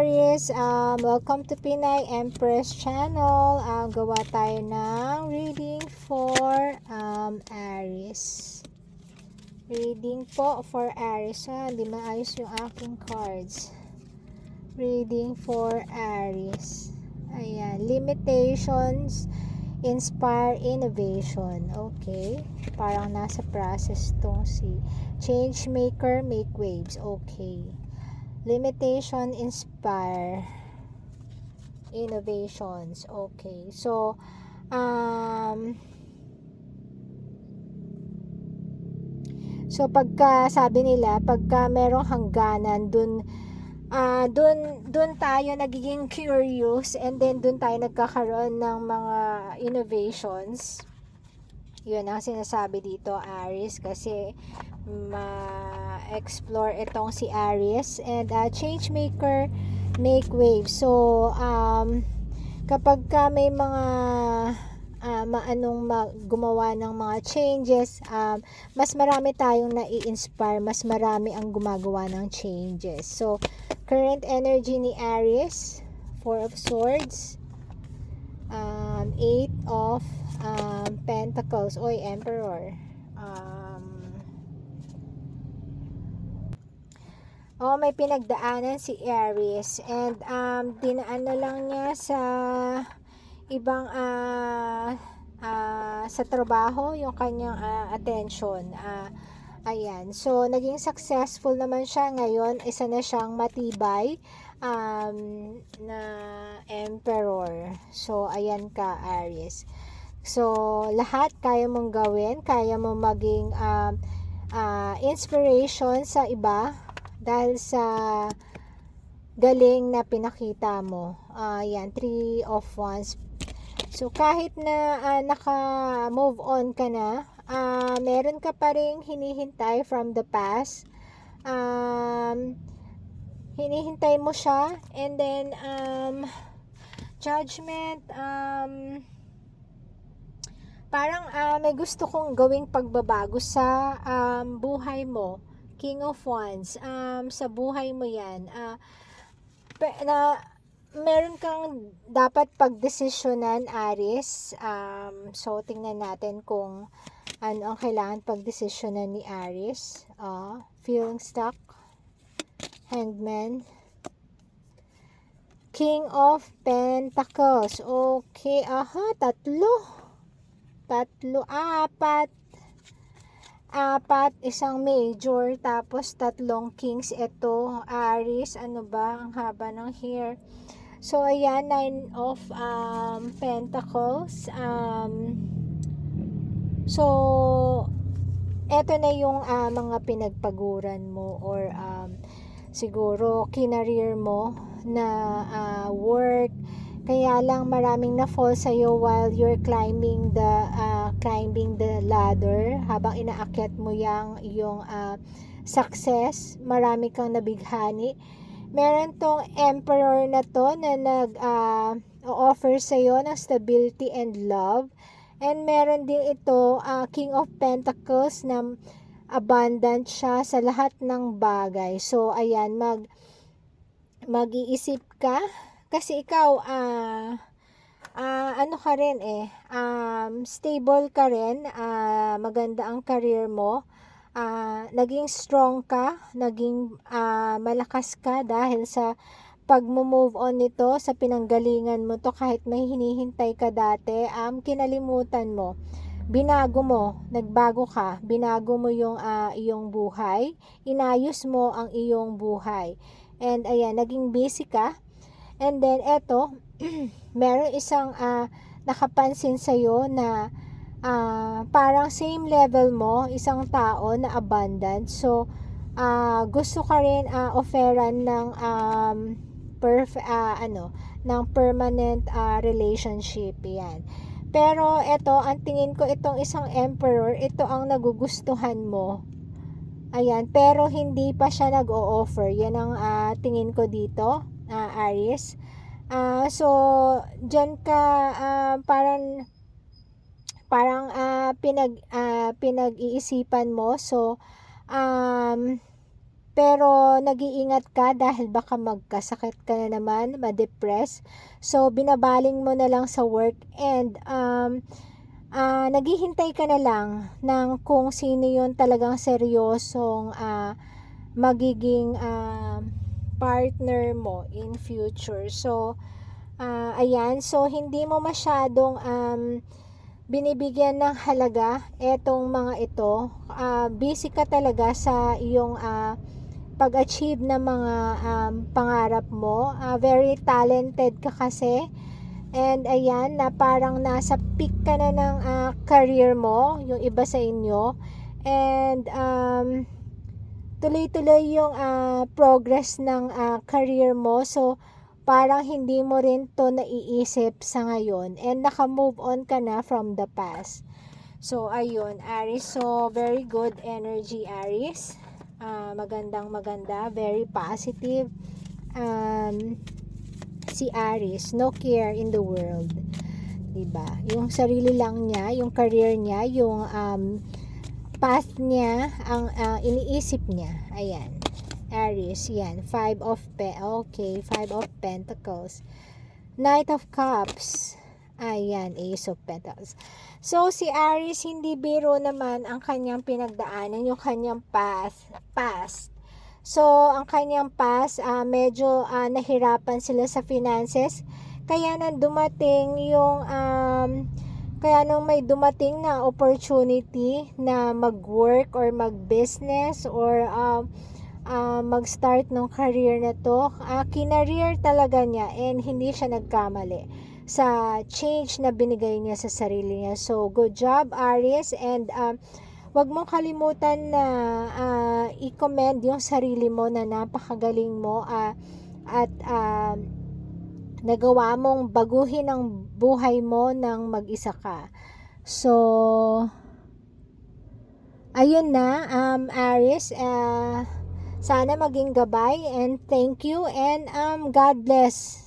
Aries, welcome to Pinay Empress Channel. Gawa tayo ng reading for Aries. Reading po for Aries. Hindi maayos yung aking cards. Reading for Aries. Ayan, limitations, inspire innovation. Okay, parang nasa process tong si change maker, make waves. Okay, limitation, inspire innovations. Okay, so pagka sabi nila, pagka merong hangganan, dun tayo nagiging curious, and then dun tayo nagkakaroon ng mga innovations. Yun ang sinasabi dito, Aries, kasi ma-explore itong si Aries. And change maker, make waves. So kapag ka may mga gumawa ng mga changes, mas marami tayong nai-inspire, mas marami ang gumagawa ng changes. So current energy ni Aries, 4 of Swords, 8 of Pentacles, Emperor. May pinagdaanan si Aries, and dinaan na lang niya sa ibang sa trabaho yung kanyang attention. Ayan, so naging successful naman siya ngayon. Isa na siyang matibay na Emperor. So ayan ka, Aries. So lahat kaya mong gawin, kaya mong maging inspiration sa iba dahil sa galing na pinakita mo. Yan, 3 of Wands. So kahit na naka-move on ka na, meron ka pa ring hinihintay from the past. Hinihintay mo siya, and then Judgment, parang may gusto kong gawing pagbabago sa buhay mo. King of Wands, sa buhay mo yan, meron kang dapat pagdesisyonan, Aries. So tingnan natin kung ano ang kailangan pagdesisyonan ni Aries. Feeling stuck, Hangman, King of Pentacles. Okay, apat, isang major, tapos 3 kings. Ito, Aries, ano ba, ang haba ng hair. So ayan, 9 of Pentacles. So eto na yung mga pinagpaguran mo, or siguro kinareer mo na work, kaya lang maraming na fall sa'yo while you're climbing the ladder. Habang inaakyat mo yung success, marami kang nabighani. Meron tong Emperor na to na nag-offer sa'yo ng stability and love. And meron din ito, King of Pentacles, na abundant siya sa lahat ng bagay. So ayan, mag-iisip ka, kasi ikaw ano ka rin stable ka rin, maganda ang career mo, naging strong ka, naging malakas ka dahil sa pag-move on nito, sa pinanggalingan mo to. Kahit may hinihintay ka dati, kinalimutan mo, binago mo, nagbago ka, binago mo yung iyong buhay, inayos mo ang iyong buhay, and ayan, naging busy ka. And then eto, meron isang nakapansin sa'yo na parang same level mo, isang tao na abundant. So gusto ka rin offeran ng ng permanent relationship, yan. Pero eto, ang tingin ko, itong isang Emperor, ito ang nagugustuhan mo. Ayan, pero hindi pa siya nag-o-offer. Yan ang tingin ko dito, Aries. So dyan ka parang pinag-iisipan mo. So pero nag-iingat ka dahil baka magkasakit ka na naman, ma-depress. So, binabaling mo na lang sa work and naghihintay ka na lang ng kung sino yung talagang seryosong magiging partner mo in future. So, ayan. So, hindi mo masyadong binibigyan ng halaga etong mga ito. Busy ka talaga sa iyong pag-achieve ng mga pangarap mo. Very talented ka kasi. And ayan, na parang nasa peak ka na ng career mo, yung iba sa inyo. And tuloy-tuloy yung progress ng career mo. So, parang hindi mo rin to naiisip sa ngayon. And naka-move on ka na from the past. So, ayun, Aries. So, very good energy, Aries. Magandang maganda, very positive. Si Aries, no care in the world. Diba? Yung sarili lang niya, yung career niya, yung path niya, ang iniisip niya. Ayan. Aries, yan. Five of Pentacles. Knight of Cups. Ayan, Ace of Pentacles. So, si Aries, hindi biro naman ang kanyang pinagdaanan, yung kanyang past. So, ang kanyang past, medyo nahirapan sila sa finances. Kaya nang dumating yung, kaya nung may dumating na opportunity na mag-work or mag-business or mag-start ng career na to, kinareer talaga niya and hindi siya nagkamali sa change na binigay niya sa sarili niya. So, good job, Aries. And wag mong kalimutan na i-commend yung sarili mo na napakagaling mo at nagawa mong baguhin ang buhay mo nang mag-isa ka. So, ayun na, Aries, sana maging gabay and thank you and God bless.